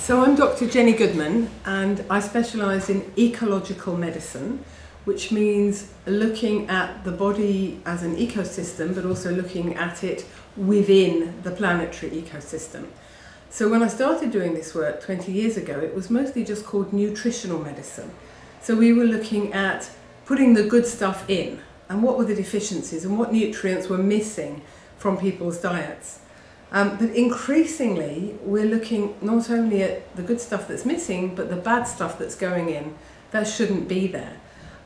So I'm Dr. Jenny Goodman and I specialise in ecological medicine, which means looking at the body as an ecosystem but also looking at it within the planetary ecosystem. So when I started doing this work 20 years ago, it was mostly just called nutritional medicine. So we were looking at putting the good stuff in and what were the deficiencies and what nutrients were missing from people's diets. But increasingly, we're looking not only at the good stuff that's missing, but the bad stuff that's going in that shouldn't be there.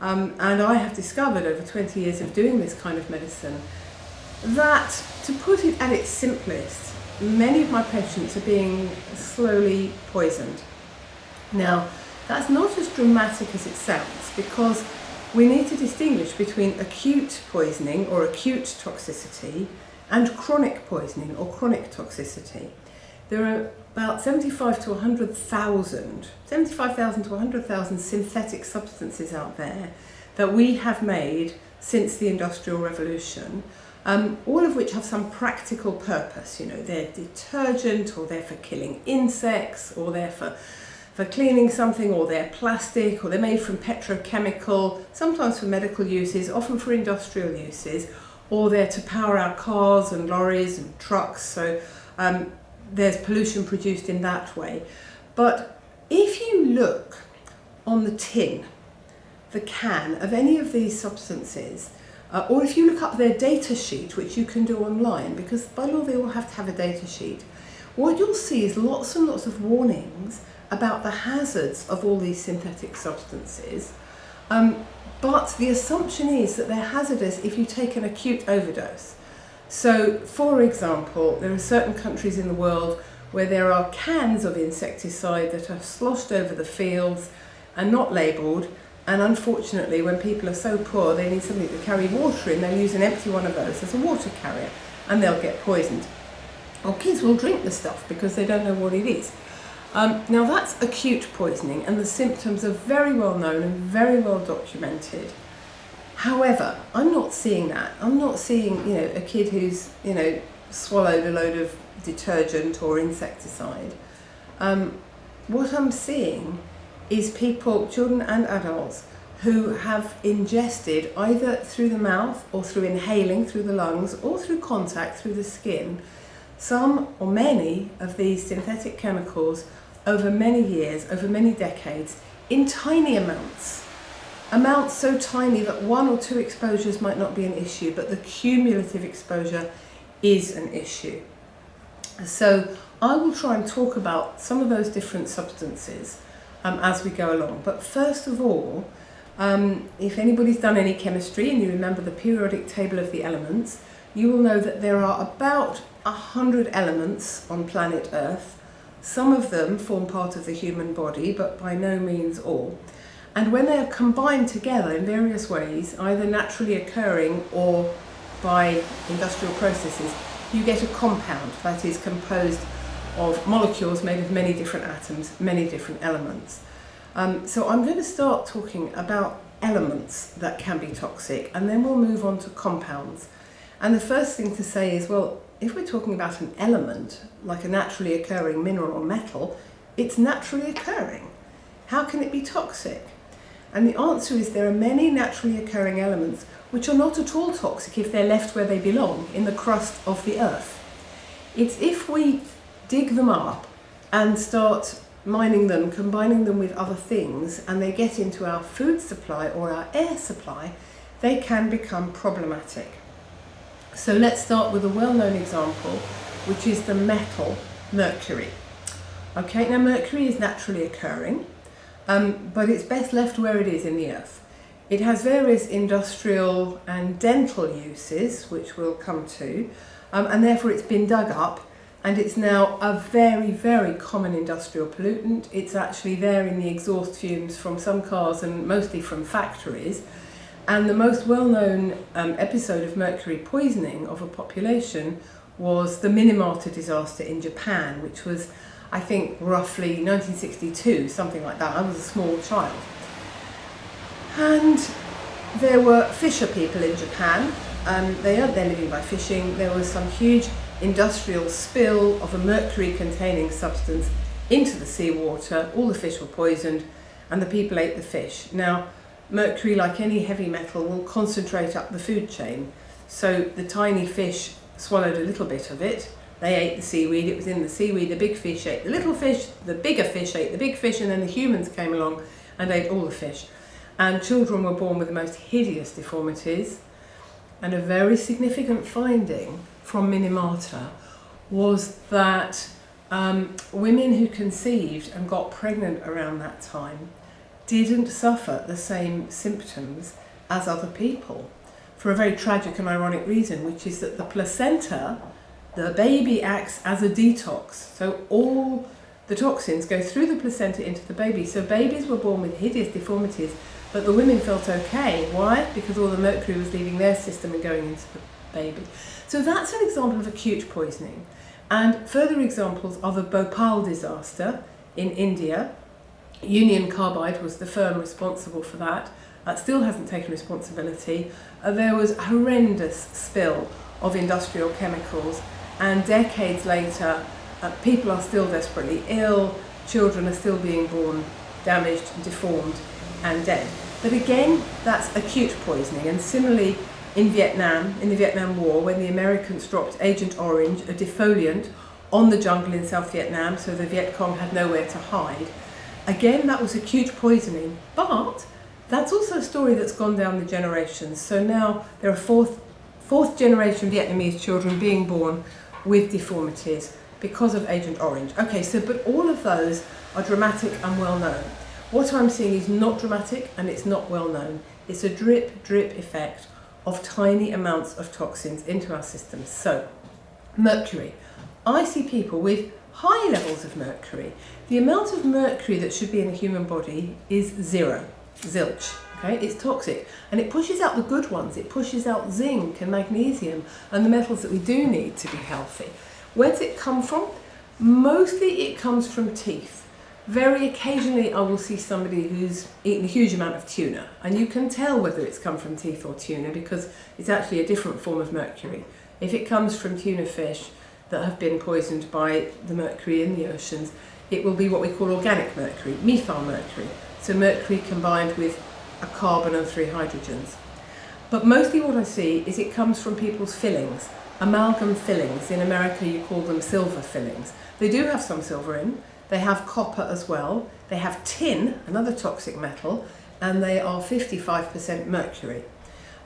And I have discovered over 20 years of doing this kind of medicine that, to put it at its simplest, many of my patients are being slowly poisoned. Now, that's not as dramatic as it sounds, because we need to distinguish between acute poisoning or acute toxicity and chronic poisoning or chronic toxicity. There are about 75,000 to 100,000 synthetic substances out there that we have made since the Industrial Revolution, all of which have some practical purpose. You know, they're detergent, or they're for killing insects, or they're for cleaning something, or they're plastic, or they're made from petrochemical, sometimes for medical uses, often for industrial uses, or they're to power our cars and lorries and trucks, so there's pollution produced in that way. But if you look on the tin, the can of any of these substances, or if you look up their data sheet, which you can do online, because by law they will have to have a data sheet, what you'll see is lots and lots of warnings about the hazards of all these synthetic substances. But the assumption is that they're hazardous if you take an acute overdose. So, for example, there are certain countries in the world where there are cans of insecticide that are sloshed over the fields and not labelled, and unfortunately when people are so poor they need something to carry water in, they'll use an empty one of those as a water carrier and they'll get poisoned. Or kids will drink the stuff because they don't know what it is. Now that's acute poisoning, and the symptoms are very well known and very well documented. However, I'm not seeing that. I'm not seeing, a kid who's, swallowed a load of detergent or insecticide. What I'm seeing is people, children and adults, who have ingested either through the mouth or through inhaling through the lungs or through contact through the skin, some or many of these synthetic chemicals over many years, over many decades, in tiny amounts. Amounts so tiny that one or two exposures might not be an issue, but the cumulative exposure is an issue. So I will try and talk about some of those different substances as we go along. But first of all, if anybody's done any chemistry and you remember the periodic table of the elements, you will know that there are about 100 elements on planet Earth. Some of them form part of the human body, but by no means all. And when they are combined together in various ways, either naturally occurring or by industrial processes, you get a compound that is composed of molecules made of many different atoms, many different elements. So I'm going to start talking about elements that can be toxic, and then we'll move on to compounds. And the first thing to say is, well, if we're talking about an element, like a naturally occurring mineral or metal, it's naturally occurring. How can it be toxic? And the answer is there are many naturally occurring elements which are not at all toxic if they're left where they belong, in the crust of the earth. It's if we dig them up and start mining them, combining them with other things, and they get into our food supply or our air supply, they can become problematic. So let's start with a well-known example, which is the metal mercury. Okay, now mercury is naturally occurring, but it's best left where it is in the earth. It has various industrial and dental uses, which we'll come to, and therefore it's been dug up, and it's now a very, very common industrial pollutant. It's actually there in the exhaust fumes from some cars and mostly from factories. And the most well-known episode of mercury poisoning of a population was the Minamata disaster in Japan, which was, I think, roughly 1962, something like that. I was a small child. And there were fisher people in Japan. They earned their living by fishing. There was some huge industrial spill of a mercury-containing substance into the seawater, all the fish were poisoned, and the people ate the fish. Now, mercury, like any heavy metal, will concentrate up the food chain. So the tiny fish swallowed a little bit of it, they ate the seaweed, it was in the seaweed, the big fish ate the little fish, the bigger fish ate the big fish, and then the humans came along and ate all the fish. And children were born with the most hideous deformities. And a very significant finding from Minamata was that women who conceived and got pregnant around that time didn't suffer the same symptoms as other people, for a very tragic and ironic reason, which is that the placenta, the baby, acts as a detox. So all the toxins go through the placenta into the baby. So babies were born with hideous deformities, but the women felt okay. Why? Because all the mercury was leaving their system and going into the baby. So that's an example of acute poisoning. And further examples are the Bhopal disaster in India. Union Carbide was the firm responsible for that. Still hasn't taken responsibility. There was a horrendous spill of industrial chemicals, and decades later, people are still desperately ill, children are still being born damaged, deformed, and dead. But again, that's acute poisoning. And similarly, in Vietnam, in the Vietnam War, when the Americans dropped Agent Orange, a defoliant, on the jungle in South Vietnam, so the Viet Cong had nowhere to hide. Again, that was acute poisoning, but that's also a story that's gone down the generations. So now there are fourth generation Vietnamese children being born with deformities because of Agent Orange. Okay, so but all of those are dramatic and well known. What I'm seeing is not dramatic and it's not well known. It's a drip effect of tiny amounts of toxins into our systems. So, mercury. I see people with high levels of mercury. The amount of mercury that should be in a human body is zero, zilch. Okay, it's toxic, and it pushes out the good ones. It pushes out zinc and magnesium and the metals that we do need to be healthy. Where does it come from? Mostly it comes from teeth. Very occasionally I will see somebody who's eaten a huge amount of tuna, and you can tell whether it's come from teeth or tuna because it's actually a different form of mercury. If it comes from tuna fish that have been poisoned by the mercury in the oceans, it will be what we call organic mercury, methyl mercury. So mercury combined with a carbon and 3 hydrogens. But mostly what I see is it comes from people's fillings, amalgam fillings. In America you call them silver fillings. They do have some silver in, they have copper as well, they have tin, another toxic metal, and they are 55% mercury.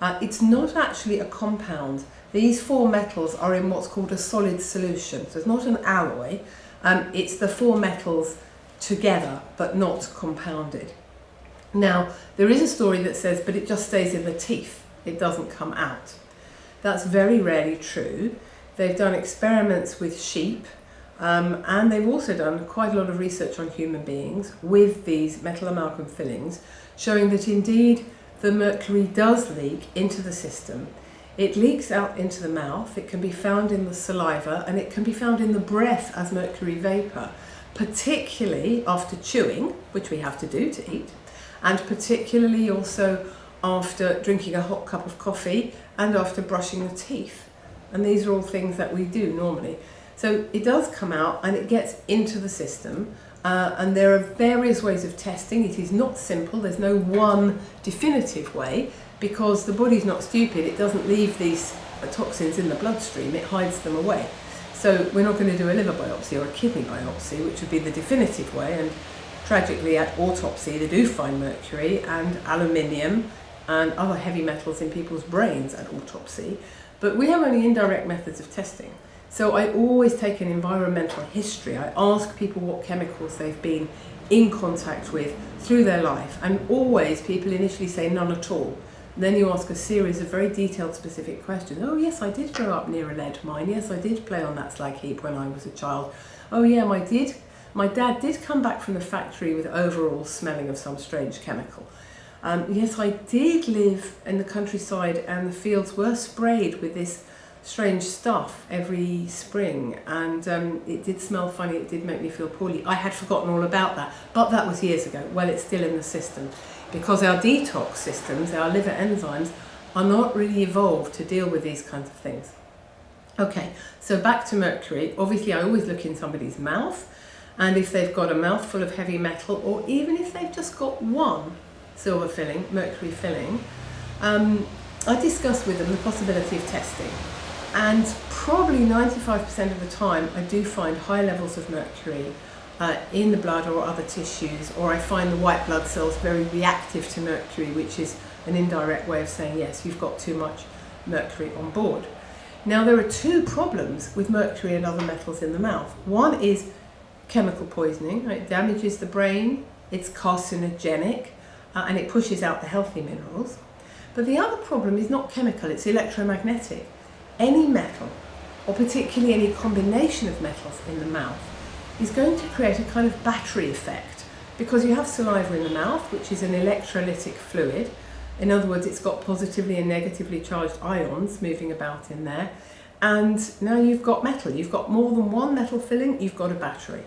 It's not actually a compound. These 4 metals are in what's called a solid solution, so it's not an alloy, it's the 4 metals together but not compounded. Now, there is a story that says, but it just stays in the teeth, it doesn't come out. That's very rarely true. They've done experiments with sheep, and they've also done quite a lot of research on human beings with these metal amalgam fillings, showing that indeed the mercury does leak into the system. It leaks out into the mouth, it can be found in the saliva, and it can be found in the breath as mercury vapour, particularly after chewing, which we have to do to eat, and particularly also after drinking a hot cup of coffee and after brushing the teeth. And these are all things that we do normally. So it does come out and it gets into the system, and there are various ways of testing. It is not simple, there's no one definitive way, because the body's not stupid, it doesn't leave these toxins in the bloodstream, it hides them away. So we're not going to do a liver biopsy or a kidney biopsy, which would be the definitive way, and tragically at autopsy they do find mercury and aluminium and other heavy metals in people's brains at autopsy, but we have only indirect methods of testing. So I always take an environmental history. I ask people what chemicals they've been in contact with through their life, and always people initially say none at all. And then you ask a series of very detailed specific questions. Oh yes, I did grow up near a lead mine. Yes, I did play on that slag heap when I was a child. Oh yeah, my dad did come back from the factory with overalls smelling of some strange chemical. Yes, I did live in the countryside and the fields were sprayed with this strange stuff every spring, and it did smell funny, it did make me feel poorly. I had forgotten all about that, but that was years ago. Well, it's still in the system because our detox systems, our liver enzymes, are not really evolved to deal with these kinds of things. Okay, so back to mercury. Obviously I always look in somebody's mouth, And if they've got a mouthful of heavy metal, or even if they've just got one silver filling, mercury filling, I discuss with them the possibility of testing. And probably 95% of the time I do find high levels of mercury in the blood or other tissues, or I find the white blood cells very reactive to mercury, which is an indirect way of saying, yes, you've got too much mercury on board. Now, there are two problems with mercury and other metals in the mouth. One is chemical poisoning. It damages the brain, it's carcinogenic, and it pushes out the healthy minerals. But the other problem is not chemical, it's electromagnetic. Any metal, or particularly any combination of metals in the mouth, is going to create a kind of battery effect, because you have saliva in the mouth, which is an electrolytic fluid. In other words, it's got positively and negatively charged ions moving about in there. And now you've got metal. You've got more than one metal filling, you've got a battery.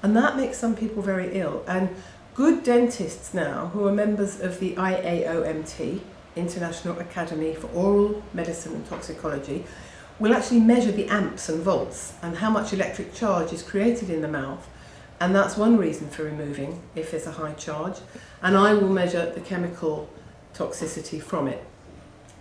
And that makes some people very ill. And good dentists now, who are members of the IAOMT, International Academy for Oral Medicine and Toxicology, will actually measure the amps and volts and how much electric charge is created in the mouth. And that's one reason for removing if there's a high charge. And I will measure the chemical toxicity from it.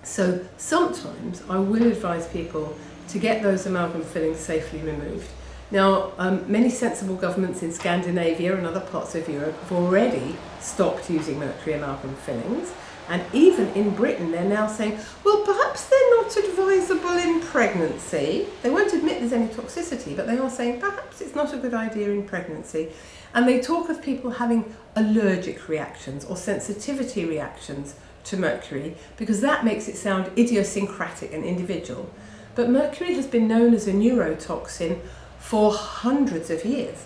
So sometimes I will advise people to get those amalgam fillings safely removed. Now, many sensible governments in Scandinavia and other parts of Europe have already stopped using mercury amalgam fillings, and even in Britain they're now saying, well, perhaps they're not advisable in pregnancy. They won't admit there's any toxicity, but they are saying perhaps it's not a good idea in pregnancy. And they talk of people having allergic reactions or sensitivity reactions to mercury, because that makes it sound idiosyncratic and individual. But mercury has been known as a neurotoxin for hundreds of years.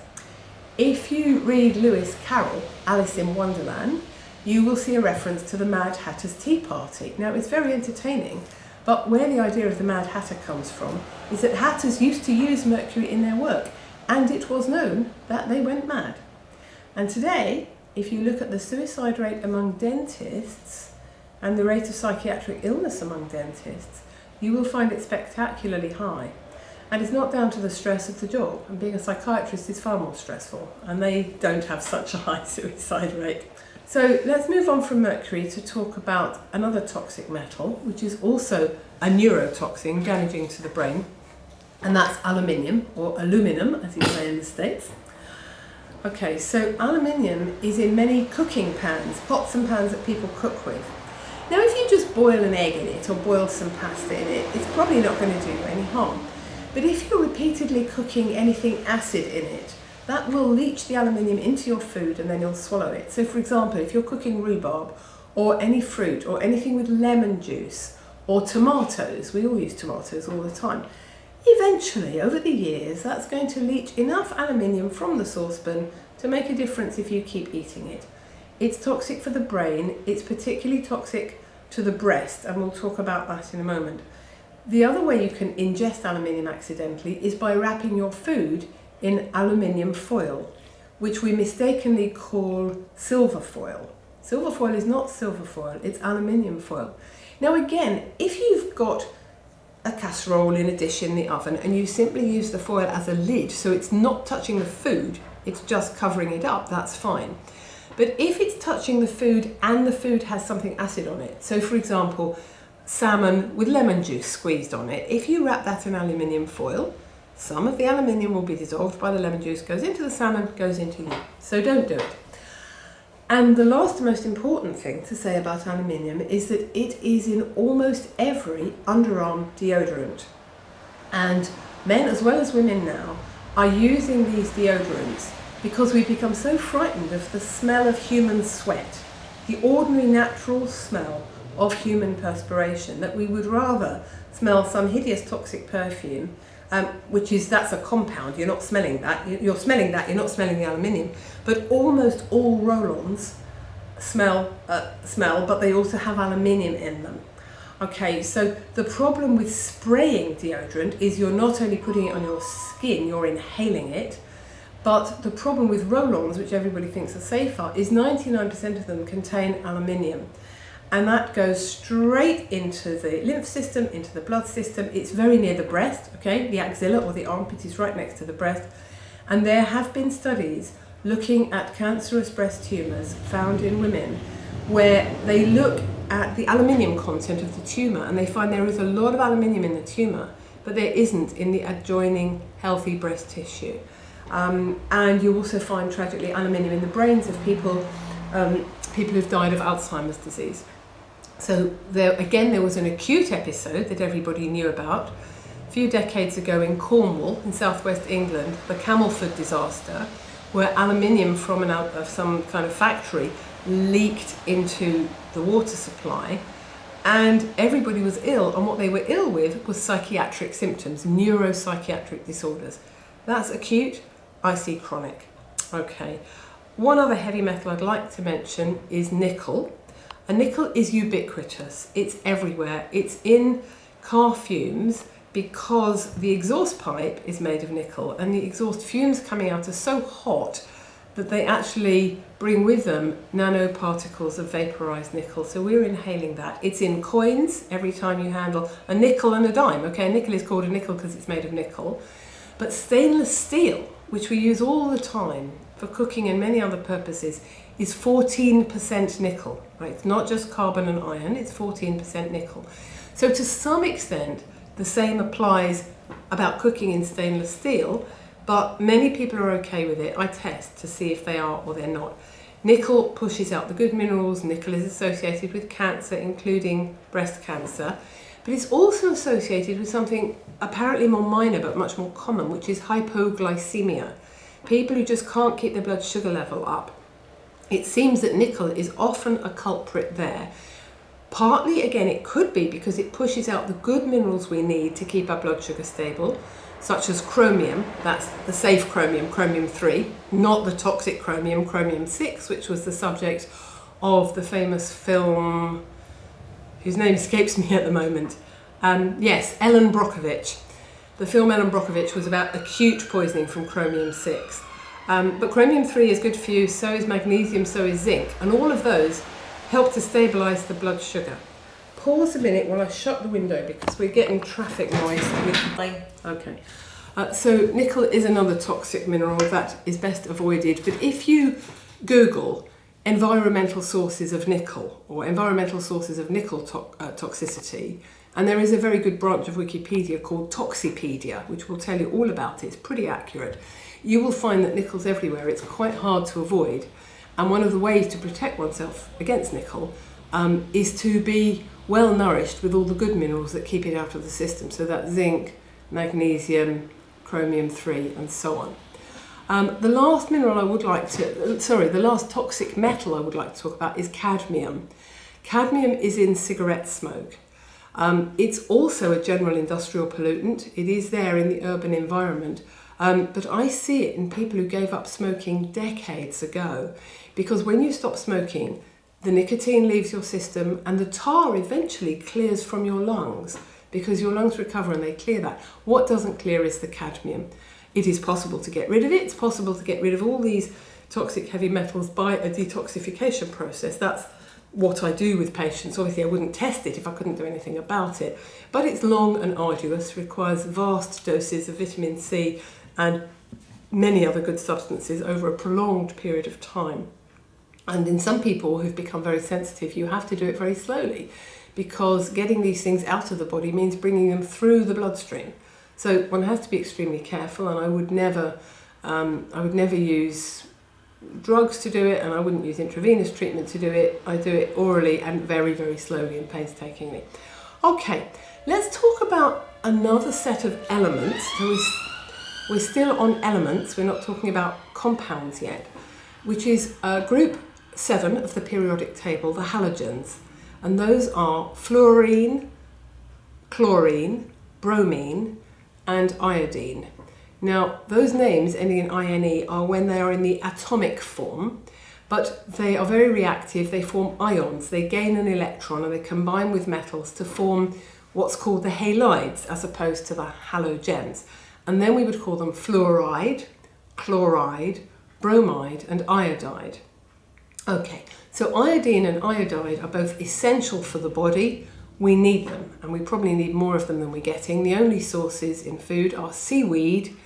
If you read Lewis Carroll, Alice in Wonderland, you will see a reference to the Mad Hatter's Tea Party. Now, it's very entertaining, but where the idea of the Mad Hatter comes from is that hatters used to use mercury in their work, and it was known that they went mad. And today, if you look at the suicide rate among dentists and the rate of psychiatric illness among dentists, you will find it spectacularly high. And it's not down to the stress of the job. And being a psychiatrist is far more stressful, and they don't have such a high suicide rate. So let's move on from mercury to talk about another toxic metal, which is also a neurotoxin damaging to the brain, and that's aluminium, or aluminum as you say in the States. Okay, so aluminium is in many cooking pans, pots and pans that people cook with. Now, if you just boil an egg in it or boil some pasta in it, it's probably not going to do you any harm. But if you're repeatedly cooking anything acid in it, that will leach the aluminium into your food and then you'll swallow it. So for example, if you're cooking rhubarb or any fruit or anything with lemon juice or tomatoes, we all use tomatoes all the time, eventually over the years that's going to leach enough aluminium from the saucepan to make a difference if you keep eating it. It's toxic for the brain, it's particularly toxic to the breast, and we'll talk about that in a moment. The other way you can ingest aluminium accidentally is by wrapping your food in aluminium foil, which we mistakenly call silver foil. Silver foil is not silver foil, it's aluminium foil. Now again, if you've got a casserole in a dish in the oven and you simply use the foil as a lid, so it's not touching the food, it's just covering it up, that's fine. But if it's touching the food and the food has something acid on it, so for example, salmon with lemon juice squeezed on it, if you wrap that in aluminium foil, some of the aluminium will be dissolved by the lemon juice, goes into the salmon, goes into you. So don't do it. And the last most important thing to say about aluminium is that it is in almost every underarm deodorant. And men as well as women now are using these deodorants because we've become so frightened of the smell of human sweat, the ordinary natural smell of human perspiration, that we would rather smell some hideous toxic perfume, that's a compound, you're not smelling that, you're smelling that, you're not smelling the aluminium, but almost all roll-ons smell, but they also have aluminium in them. Okay, so the problem with spraying deodorant is you're not only putting it on your skin, you're inhaling it, but the problem with roll-ons, which everybody thinks are safer, is 99% of them contain aluminium. And that goes straight into the lymph system, into the blood system. It's very near the breast, okay? The axilla or the armpit is right next to the breast. And there have been studies looking at cancerous breast tumours found in women where they look at the aluminium content of the tumour and they find there is a lot of aluminium in the tumour, but there isn't in the adjoining healthy breast tissue. And you also find, tragically, aluminium in the brains of people who've died of Alzheimer's disease. So there was an acute episode that everybody knew about a few decades ago in Cornwall, in southwest England, the Camelford disaster, where aluminium from some kind of factory leaked into the water supply, and everybody was ill, and what they were ill with was psychiatric symptoms, neuropsychiatric disorders. That's acute, I see chronic. Okay. One other heavy metal I'd like to mention is nickel. And nickel is ubiquitous. It's everywhere. It's in car fumes because the exhaust pipe is made of nickel, and the exhaust fumes coming out are so hot that they actually bring with them nanoparticles of vaporized nickel. So we're inhaling that. It's in coins every time you handle a nickel and a dime. Okay, a nickel is called a nickel because it's made of nickel. But stainless steel, which we use all the time for cooking and many other purposes, is 14% nickel, right? It's not just carbon and iron, it's 14% nickel. So to some extent, the same applies about cooking in stainless steel, but many people are okay with it. I test to see if they are or they're not. Nickel pushes out the good minerals. Nickel is associated with cancer, including breast cancer, but it's also associated with something apparently more minor but much more common, which is hypoglycemia. People who just can't keep their blood sugar level up. It seems that nickel is often a culprit there. Partly, again, it could be because it pushes out the good minerals we need to keep our blood sugar stable, such as chromium. That's the safe chromium, chromium-3, not the toxic chromium, chromium-6, which was the subject of the famous film, whose name escapes me at the moment. Yes, Ellen Brockovich. The film Ellen Brockovich was about acute poisoning from chromium-6. But chromium-3 is good for you, so is magnesium, so is zinc, and all of those help to stabilise the blood sugar. Pause a minute while I shut the window because we're getting traffic noise. Okay. So nickel is another toxic mineral that is best avoided, but if you Google environmental sources of nickel or environmental sources of nickel toxicity, and there is a very good branch of Wikipedia called Toxipedia, which will tell you all about it. It's pretty accurate. You will find that nickel's everywhere. It's quite hard to avoid. And one of the ways to protect oneself against nickel is to be well nourished with all the good minerals that keep it out of the system. So that's zinc, magnesium, chromium-3, and so on. The last the last toxic metal I would like to talk about is cadmium. Cadmium is in cigarette smoke. It's also a general industrial pollutant. It is there in the urban environment. But I see it in people who gave up smoking decades ago, because when you stop smoking, the nicotine leaves your system and the tar eventually clears from your lungs because your lungs recover and they clear that. What doesn't clear is the cadmium. It is possible to get rid of it. It's possible to get rid of all these toxic heavy metals by a detoxification process. That's what I do with patients. Obviously, I wouldn't test it if I couldn't do anything about it. But it's long and arduous, requires vast doses of vitamin C and many other good substances over a prolonged period of time. And in some people who've become very sensitive, you have to do it very slowly because getting these things out of the body means bringing them through the bloodstream. So one has to be extremely careful, and I would never use drugs to do it, and I wouldn't use intravenous treatment to do it. I do it orally and very, very slowly and painstakingly. Okay, let's talk about another set of elements. So we're still on elements, we're not talking about compounds yet, which is group 7 of the periodic table, the halogens. And those are fluorine, chlorine, bromine, and iodine. Now, those names ending in INE are when they are in the atomic form, but they are very reactive. They form ions, they gain an electron and they combine with metals to form what's called the halides as opposed to the halogens. And then we would call them fluoride, chloride, bromide, and iodide. Okay, so iodine and iodide are both essential for the body. We need them, and we probably need more of them than we're getting. The only sources in food are seaweed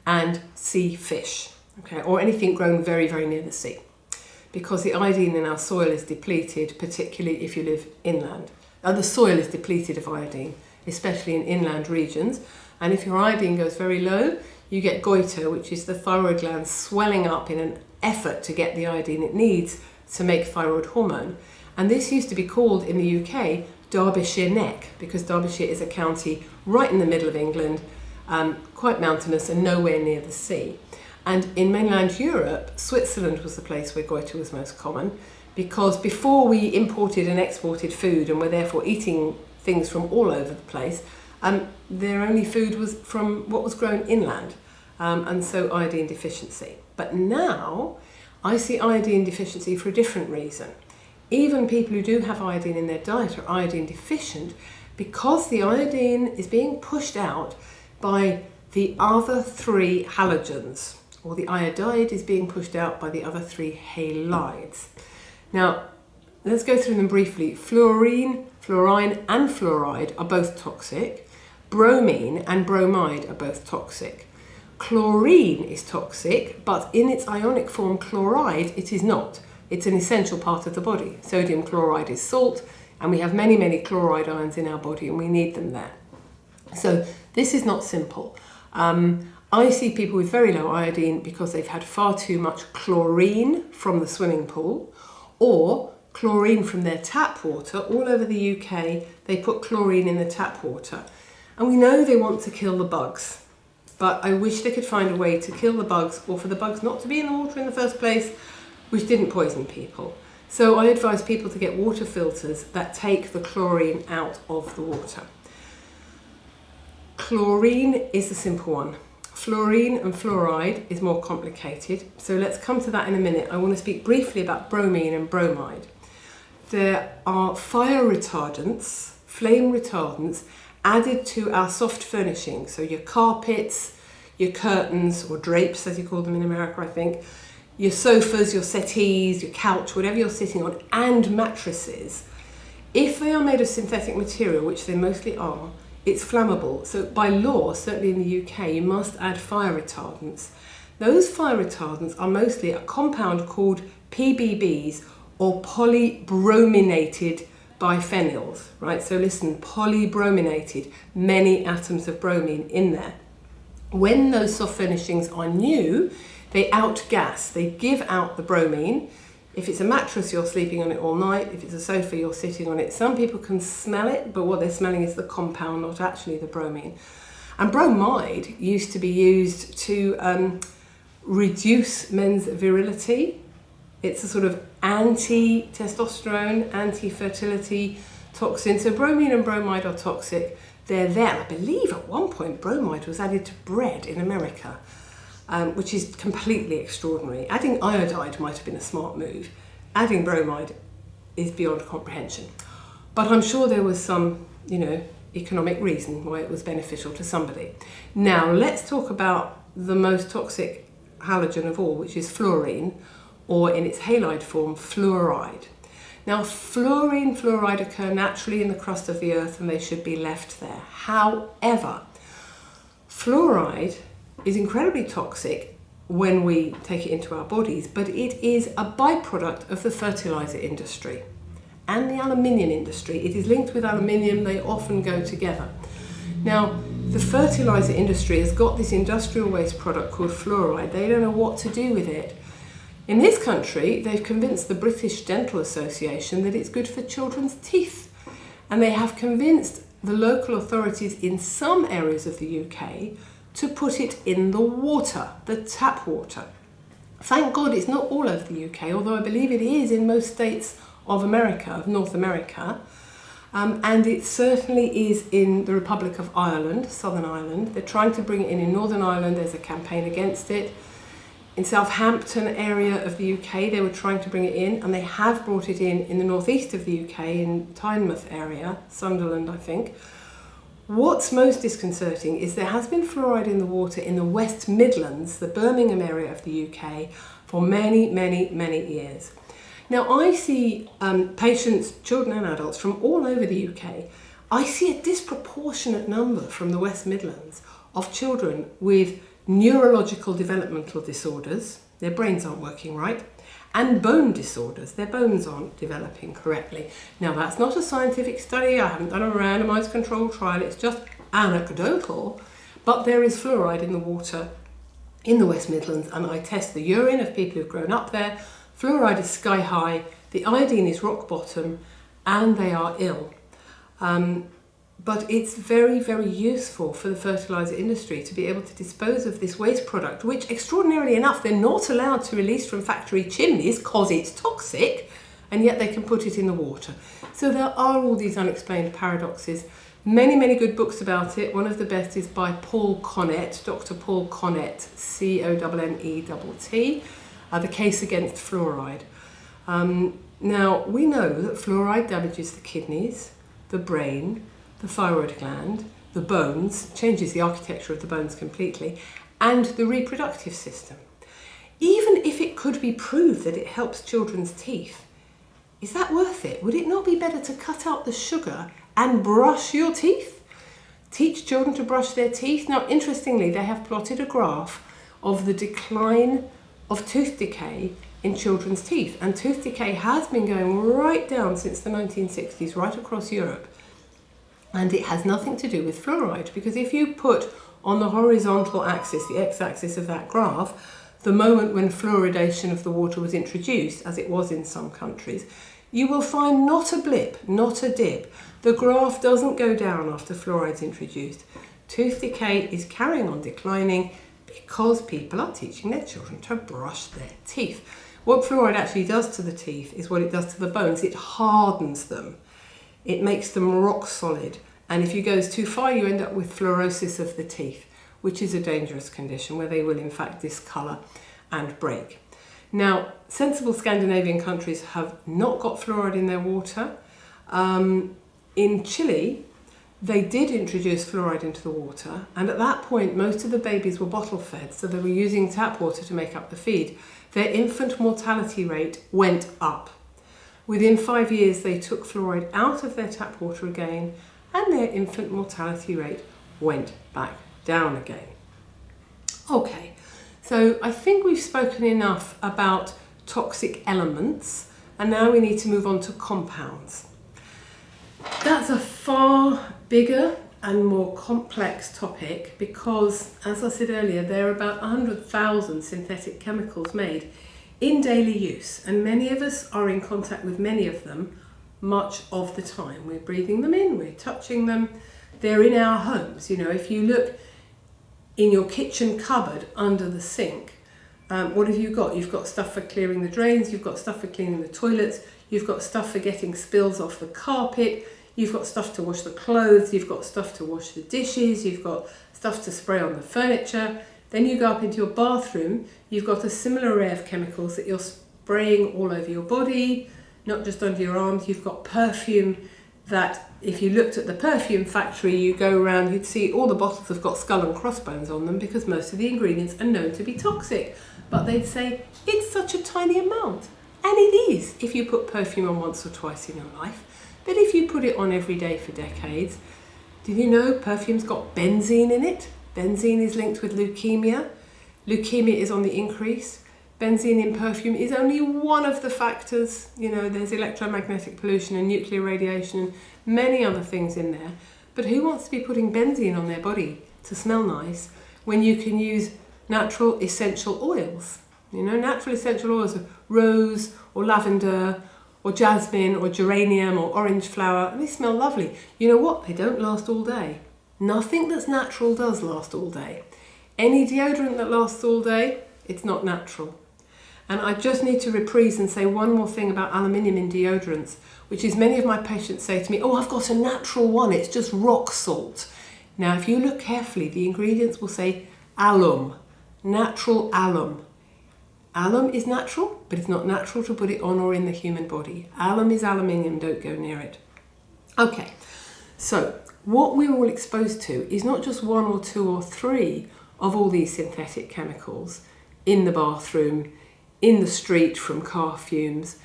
and sea fish, okay, or anything grown very, very near the sea, because the iodine in our soil is depleted, particularly if you live inland. The soil is depleted of iodine, especially in inland regions, and if your iodine goes very low, you get goiter, which is the thyroid gland swelling up in an effort to get the iodine it needs to make thyroid hormone. And this used to be called in the UK Derbyshire Neck, because Derbyshire is a county right in the middle of England, quite mountainous and nowhere near the sea. And in mainland Europe, Switzerland was the place where goiter was most common, because before we imported and exported food and were therefore eating things from all over the place, their only food was from what was grown inland, and so iodine deficiency. But now I see iodine deficiency for a different reason. Even people who do have iodine in their diet are iodine deficient because the iodine is being pushed out by the other three halogens, or the iodide is being pushed out by the other three halides. Now, let's go through them briefly. Fluorine, fluorine and fluoride are both toxic. Bromine and bromide are both toxic. Chlorine is toxic, but in its ionic form chloride, it is not. It's an essential part of the body. Sodium chloride is salt, and we have many, many chloride ions in our body, and we need them there. So this is not simple. I see people with very low iodine because they've had far too much chlorine from the swimming pool, or chlorine from their tap water. All over the UK, they put chlorine in the tap water. And we know they want to kill the bugs, but I wish they could find a way to kill the bugs, or for the bugs not to be in the water in the first place, which didn't poison people. So I advise people to get water filters that take the chlorine out of the water. Chlorine is the simple one. Fluorine and fluoride is more complicated. So let's come to that in a minute. I want to speak briefly about bromine and bromide. There are fire retardants, flame retardants, added to our soft furnishings. So your carpets, your curtains, or drapes as you call them in America, I think, your sofas, your settees, your couch, whatever you're sitting on, and mattresses. If they are made of synthetic material, which they mostly are, it's flammable. So by law, certainly in the UK, you must add fire retardants. Those fire retardants are mostly a compound called PBBs, or polybrominated biphenyls, right? So listen, polybrominated, many atoms of bromine in there. When those soft furnishings are new, they outgas, they give out the bromine. If it's a mattress, you're sleeping on it all night. If it's a sofa, you're sitting on it. Some people can smell it, but what they're smelling is the compound, not actually the bromine. And bromide used to be used to reduce men's virility. It's a sort of anti-testosterone, anti-fertility toxin. So bromine and bromide are toxic. They're there. I believe at one point bromide was added to bread in America. Which is completely extraordinary. Adding iodide might have been a smart move. Adding bromide is beyond comprehension. But I'm sure there was some, economic reason why it was beneficial to somebody. Now, let's talk about the most toxic halogen of all, which is fluorine, or in its halide form, fluoride. Now, fluorine, fluoride occur naturally in the crust of the earth, and they should be left there. However, fluoride is incredibly toxic when we take it into our bodies, but it is a byproduct of the fertilizer industry and the aluminium industry. It is linked with aluminium, they often go together. Now, the fertilizer industry has got this industrial waste product called fluoride. They don't know what to do with it. In this country, they've convinced the British Dental Association that it's good for children's teeth, and they have convinced the local authorities in some areas of the UK to put it in the water, the tap water. Thank God it's not all over the UK, although I believe it is in most states of America, of North America. And it certainly is in the Republic of Ireland, Southern Ireland. They're trying to bring it in Northern Ireland. There's a campaign against it. In Southampton area of the UK, they were trying to bring it in, and they have brought it in the northeast of the UK, in Tynemouth area, Sunderland, I think. What's most disconcerting is there has been fluoride in the water in the West Midlands, the Birmingham area of the UK, for many, many, many years. Now, I see patients, children and adults, from all over the UK. I see a disproportionate number from the West Midlands of children with neurological developmental disorders, their brains aren't working right, and bone disorders, their bones aren't developing correctly. Now that's not a scientific study, I haven't done a randomised controlled trial, it's just anecdotal, but there is fluoride in the water in the West Midlands, and I test the urine of people who've grown up there. Fluoride is sky high, the iodine is rock bottom, and they are ill. But it's very, very useful for the fertiliser industry to be able to dispose of this waste product, which extraordinarily enough, they're not allowed to release from factory chimneys because it's toxic, and yet they can put it in the water. So there are all these unexplained paradoxes. Many, many good books about it. One of the best is by Paul Connett, Dr. Paul Connett, Connett, The Case Against Fluoride. Now, we know that fluoride damages the kidneys, the brain, the thyroid gland, the bones, changes the architecture of the bones completely, and the reproductive system. Even if it could be proved that it helps children's teeth, is that worth it? Would it not be better to cut out the sugar and brush your teeth? Teach children to brush their teeth. Now, interestingly, they have plotted a graph of the decline of tooth decay in children's teeth. And tooth decay has been going right down since the 1960s, right across Europe. And it has nothing to do with fluoride, because if you put on the horizontal axis, the x-axis of that graph, the moment when fluoridation of the water was introduced, as it was in some countries, you will find not a blip, not a dip. The graph doesn't go down after fluoride's introduced. Tooth decay is carrying on declining because people are teaching their children to brush their teeth. What fluoride actually does to the teeth is what it does to the bones. It hardens them. It makes them rock solid. And if you go too far, you end up with fluorosis of the teeth, which is a dangerous condition where they will in fact discolour and break. Now, sensible Scandinavian countries have not got fluoride in their water. In Chile, they did introduce fluoride into the water, and at that point most of the babies were bottle fed, so they were using tap water to make up the feed. Their infant mortality rate went up. Within 5 years they took fluoride out of their tap water again, and their infant mortality rate went back down again. Okay, so I think we've spoken enough about toxic elements, and now we need to move on to compounds. That's a far bigger and more complex topic because, as I said earlier, there are about 100,000 synthetic chemicals made in daily use, and many of us are in contact with many of them much of the time. We're breathing them in, we're touching them, they're in our homes. You know, if you look in your kitchen cupboard under the sink, what have you got? You've got stuff for clearing the drains, you've got stuff for cleaning the toilets, you've got stuff for getting spills off the carpet, you've got stuff to wash the clothes, you've got stuff to wash the dishes, you've got stuff to spray on the furniture. Then you go up into your bathroom, you've got a similar array of chemicals that you're spraying all over your body, not just under your arms. You've got perfume that, if you looked at the perfume factory, you go around, you'd see all the bottles have got skull and crossbones on them because most of the ingredients are known to be toxic. But they'd say, it's such a tiny amount. And it is, if you put perfume on once or twice in your life. But if you put it on every day for decades, did you know perfume's got benzene in it? Benzene is linked with leukemia. Leukemia is on the increase. Benzene in perfume is only one of the factors. You know, there's electromagnetic pollution and nuclear radiation and many other things in there. But who wants to be putting benzene on their body to smell nice when you can use natural essential oils? You know, natural essential oils of rose or lavender or jasmine or geranium or orange flower, and they smell lovely. You know what? They don't last all day. Nothing that's natural does last all day. Any deodorant that lasts all day, it's not natural. And I just need to reprise and say one more thing about aluminium in deodorants, which is many of my patients say to me, oh, I've got a natural one, it's just rock salt. Now, if you look carefully, the ingredients will say alum, natural alum. Alum is natural, but it's not natural to put it on or in the human body. Alum is aluminium, don't go near it. Okay, so what we're all exposed to is not just 1 or 2 or 3 of all these synthetic chemicals in the bathroom, in the street from car fumes,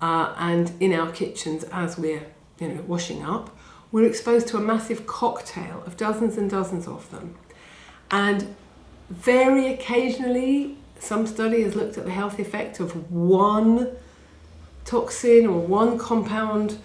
and in our kitchens as we're washing up. We're exposed to a massive cocktail of dozens and dozens of them. And Very occasionally, some study has looked at the health effect of one toxin or one compound,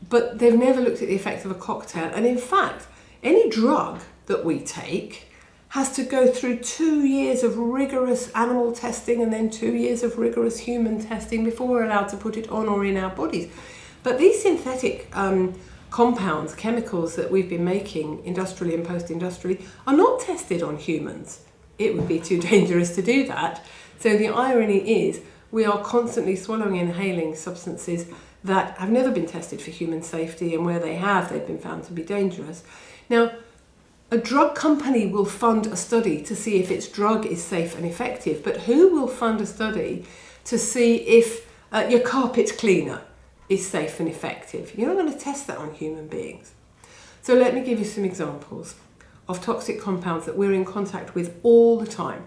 but they've never looked at the effect of a cocktail. And in fact, any drug that we take has to go through 2 years of rigorous animal testing and then 2 years of rigorous human testing before we're allowed to put it on or in our bodies. But these synthetic compounds, chemicals that we've been making industrially and post-industrially, are not tested on humans. It would be too dangerous to do that. So the irony is we are constantly swallowing and inhaling substances that have never been tested for human safety, and where they have, they've been found to be dangerous. Now, a drug company will fund a study to see if its drug is safe and effective, but who will fund a study to see if your carpet cleaner is safe and effective? You're not going to test that on human beings. So let me give you some examples of toxic compounds that we're in contact with all the time.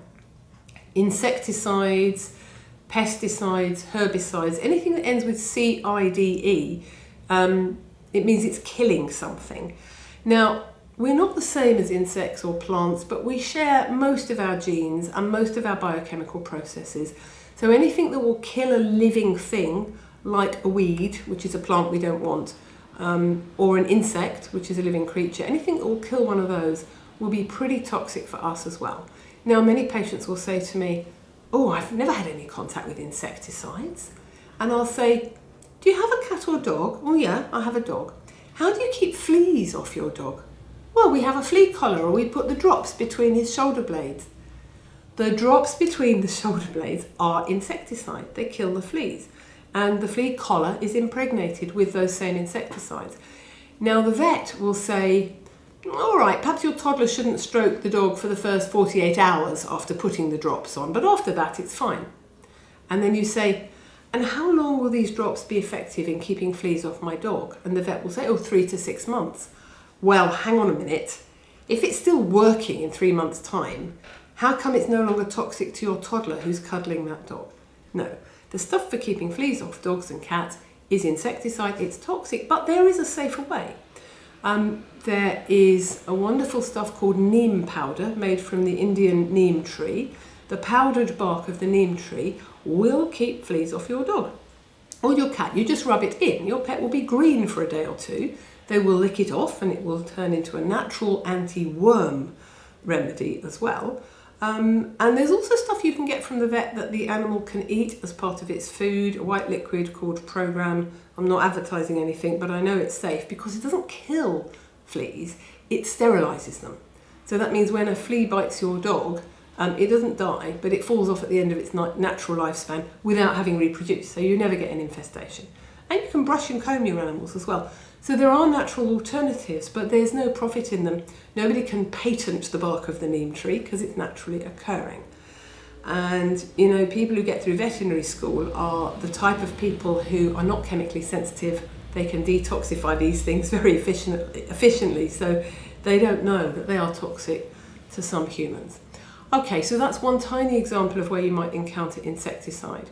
Insecticides, pesticides, herbicides, anything that ends with CIDE, it means it's killing something. Now, we're not the same as insects or plants, but we share most of our genes and most of our biochemical processes. So anything that will kill a living thing, like a weed, which is a plant we don't want, or an insect, which is a living creature, anything that will kill one of those will be pretty toxic for us as well. Now, many patients will say to me, oh, I've never had any contact with insecticides. And I'll say, do you have a cat or dog? Oh yeah, I have a dog. How do you keep fleas off your dog? Well, we have a flea collar, or we put the drops between his shoulder blades. The drops between the shoulder blades are insecticide. They kill the fleas. And the flea collar is impregnated with those same insecticides. Now, the vet will say, all right, perhaps your toddler shouldn't stroke the dog for the first 48 hours after putting the drops on, but after that it's fine. And then you say, and how long will these drops be effective in keeping fleas off my dog? And the vet will say, oh, 3 to 6 months. Well, hang on a minute. If it's still working in 3 months' time, how come it's no longer toxic to your toddler who's cuddling that dog? No, the stuff for keeping fleas off dogs and cats is insecticide. It's toxic, but there is a safer way. There is a wonderful stuff called neem powder made from the Indian neem tree. The powdered bark of the neem tree will keep fleas off your dog or your cat. You just rub it in. Your pet will be green for a day or two. They will lick it off and it will turn into a natural anti-worm remedy as well. And there's also stuff you can get from the vet that the animal can eat as part of its food, a white liquid called Program. I'm not advertising anything, but I know it's safe because it doesn't kill fleas, it sterilises them. So that means when a flea bites your dog, it doesn't die, but it falls off at the end of its natural lifespan without having reproduced, so you never get an infestation. And you can brush and comb your animals as well. So there are natural alternatives, but there's no profit in them. Nobody can patent the bark of the neem tree because it's naturally occurring. And, you know, people who get through veterinary school are the type of people who are not chemically sensitive. They can detoxify these things very efficiently, so they don't know that they are toxic to some humans. Okay, so that's one tiny example of where you might encounter insecticide.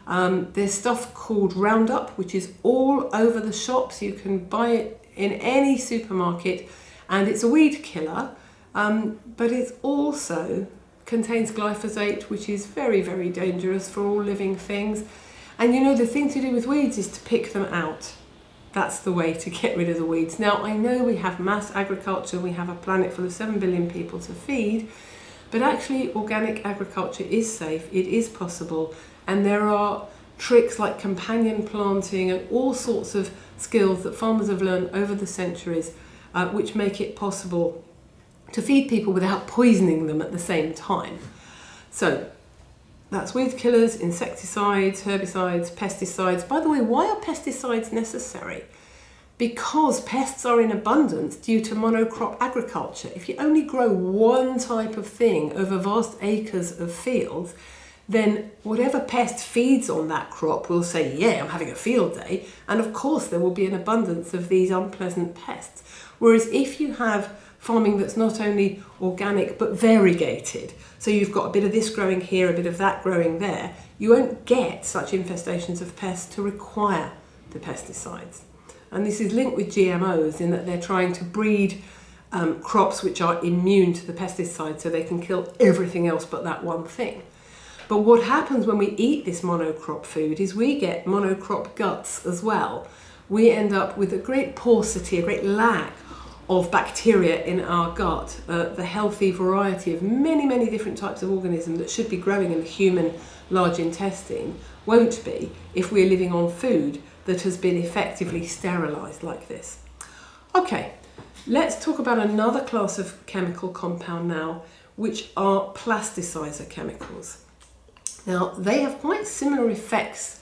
There's stuff called Roundup, which is all over the shops. You can buy it in any supermarket, and it's a weed killer, but it also contains glyphosate, which is very, very dangerous for all living things. And you know, the thing to do with weeds is to pick them out. That's the way to get rid of the weeds. Now, I know we have mass agriculture, we have a planet full of 7 billion people to feed, but actually organic agriculture is safe, it is possible, and there are tricks like companion planting and all sorts of skills that farmers have learned over the centuries which make it possible to feed people without poisoning them at the same time. So that's weed killers, insecticides, herbicides, pesticides. By the way, why are pesticides necessary? Because pests are in abundance due to monocrop agriculture. If you only grow one type of thing over vast acres of fields, then whatever pest feeds on that crop will say, yeah, I'm having a field day. And of course, there will be an abundance of these unpleasant pests. Whereas if you have farming that's not only organic but variegated, so you've got a bit of this growing here, a bit of that growing there, you won't get such infestations of pests to require the pesticides. And this is linked with GMOs in that they're trying to breed crops which are immune to the pesticide, so they can kill everything else but that one thing. But what happens when we eat this monocrop food is we get monocrop guts as well. We end up with a great paucity, a great lack of bacteria in our gut, the healthy variety of many, many different types of organisms that should be growing in the human large intestine won't be if we're living on food that has been effectively sterilised like this. Okay, let's talk about another class of chemical compound now, which are plasticizer chemicals. Now, they have quite similar effects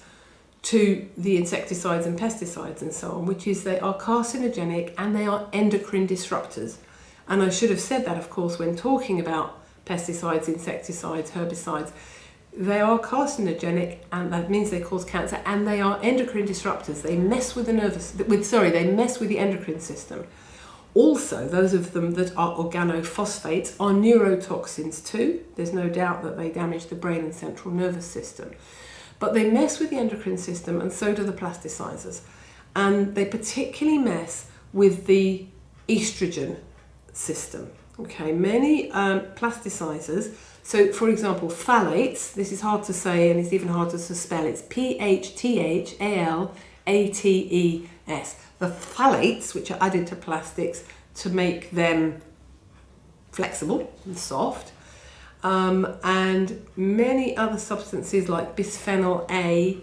to the insecticides and pesticides and so on, which is they are carcinogenic and they are endocrine disruptors. And I should have said that, of course, when talking about pesticides, insecticides, herbicides. They are carcinogenic, and that means they cause cancer, and they are endocrine disruptors. They mess with they mess with the endocrine system. Also, those of them that are organophosphates are neurotoxins too. There's no doubt that they damage the brain and central nervous system. But they mess with the endocrine system, and so do the plasticizers. And they particularly mess with the estrogen system. Okay, many plasticizers, so for example, phthalates, this is hard to say and it's even harder to spell, it's Phthalates. The phthalates, which are added to plastics to make them flexible and soft, and many other substances like bisphenol A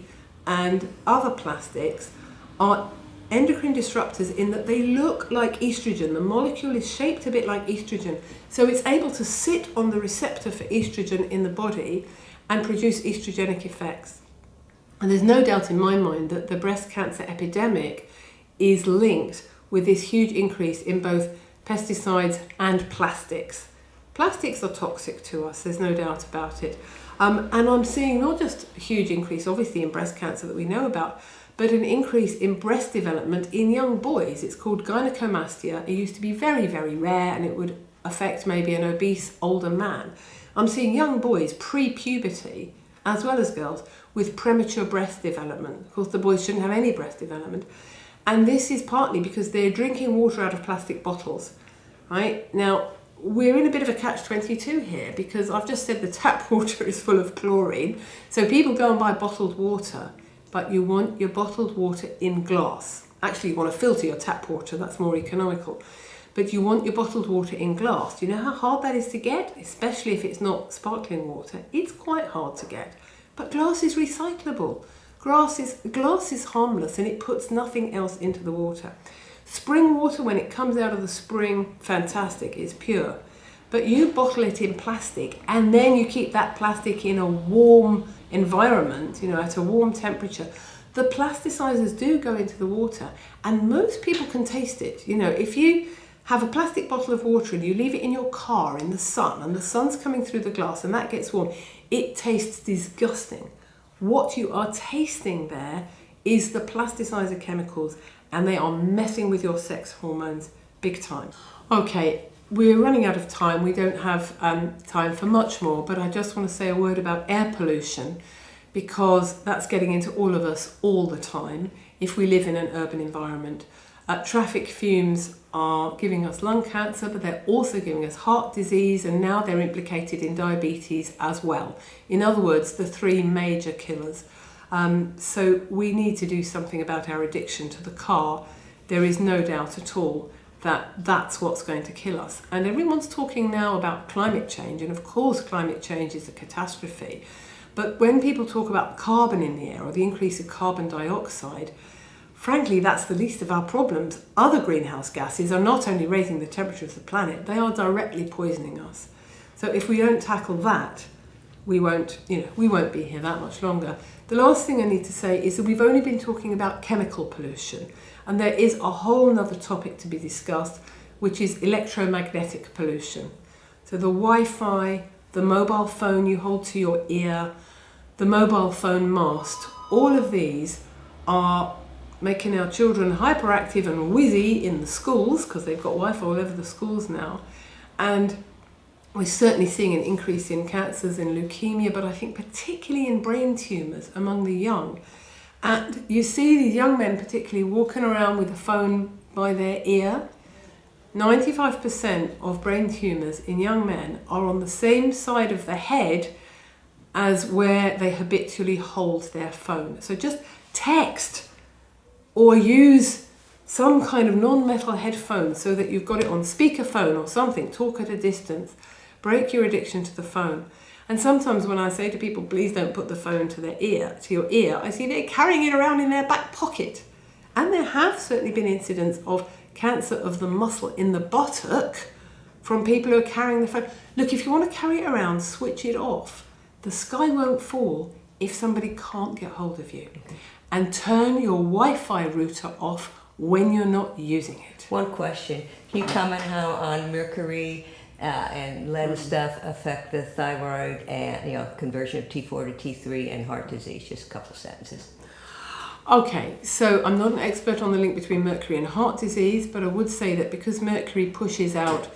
and other plastics are endocrine disruptors in that they look like estrogen. The molecule is shaped a bit like estrogen, so it's able to sit on the receptor for estrogen in the body and produce estrogenic effects. And there's no doubt in my mind that the breast cancer epidemic is linked with this huge increase in both pesticides and plastics. Plastics are toxic to us, there's no doubt about it. And I'm seeing not just a huge increase, obviously, in breast cancer that we know about, but an increase in breast development in young boys. It's called gynecomastia. It used to be very, very rare, and it would affect maybe an obese older man. I'm seeing young boys pre-puberty, as well as girls, with premature breast development. Of course, the boys shouldn't have any breast development. And this is partly because they're drinking water out of plastic bottles, right? Now, we're in a bit of a catch-22 here, because I've just said the tap water is full of chlorine. So people go and buy bottled water, but you want your bottled water in glass. Actually, you want to filter your tap water, that's more economical. But you want your bottled water in glass. Do you know how hard that is to get? Especially if it's not sparkling water. It's quite hard to get. But glass is recyclable. Glass is harmless, and it puts nothing else into the water. Spring water, when it comes out of the spring, fantastic, it's pure. But you bottle it in plastic, and then you keep that plastic in a warm environment, at a warm temperature. The plasticizers do go into the water, and most people can taste it. If you have a plastic bottle of water and you leave it in your car in the sun, and the sun's coming through the glass and that gets warm, it tastes disgusting. What you are tasting there is the plasticizer chemicals, and they are messing with your sex hormones big time. Okay, we're running out of time. We don't have time for much more, but I just want to say a word about air pollution, because that's getting into all of us all the time if we live in an urban environment. Traffic fumes are giving us lung cancer, but they're also giving us heart disease, and now they're implicated in diabetes as well. In other words, the three major killers. So we need to do something about our addiction to the car. There is no doubt at all that that's what's going to kill us. And everyone's talking now about climate change, and of course climate change is a catastrophe. But when people talk about carbon in the air or the increase of carbon dioxide, frankly, that's the least of our problems. Other greenhouse gases are not only raising the temperature of the planet, they are directly poisoning us. So if we don't tackle that, we won't be here that much longer. The last thing I need to say is that we've only been talking about chemical pollution, and there is a whole other topic to be discussed, which is electromagnetic pollution. So the Wi-Fi, the mobile phone you hold to your ear, the mobile phone mast, all of these are making our children hyperactive and wizzy in the schools, because they've got Wi-Fi all over the schools now. And we're certainly seeing an increase in cancers and leukemia, but I think particularly in brain tumours among the young. And you see these young men particularly walking around with a phone by their ear. 95% of brain tumours in young men are on the same side of the head as where they habitually hold their phone. So just text or use some kind of non-metal headphone so that you've got it on speakerphone or something. Talk at a distance. Break your addiction to the phone. And sometimes when I say to people, please don't put the phone to your ear, I see they're carrying it around in their back pocket. And there have certainly been incidents of cancer of the muscle in the buttock from people who are carrying the phone. Look, if you want to carry it around, switch it off. The sky won't fall if somebody can't get hold of you. And turn your Wi-Fi router off when you're not using it. One question. Can you comment how on mercury and lead and stuff affect the thyroid and conversion of T4 to T3 and heart disease? Just a couple sentences. Okay, so I'm not an expert on the link between mercury and heart disease, but I would say that because mercury pushes out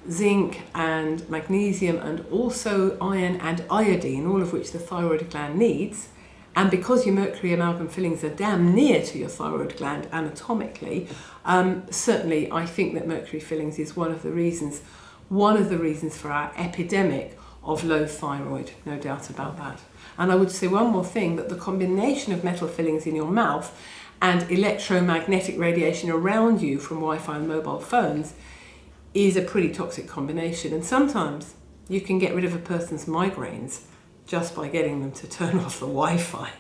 zinc and magnesium and also iron and iodine, all of which the thyroid gland needs, and because your mercury amalgam fillings are damn near to your thyroid gland anatomically, certainly I think that mercury fillings is one of the reasons for our epidemic of low thyroid, no doubt about that. And I would say one more thing, that the combination of metal fillings in your mouth and electromagnetic radiation around you from Wi-Fi and mobile phones is a pretty toxic combination. And sometimes you can get rid of a person's migraines just by getting them to turn off the Wi-Fi.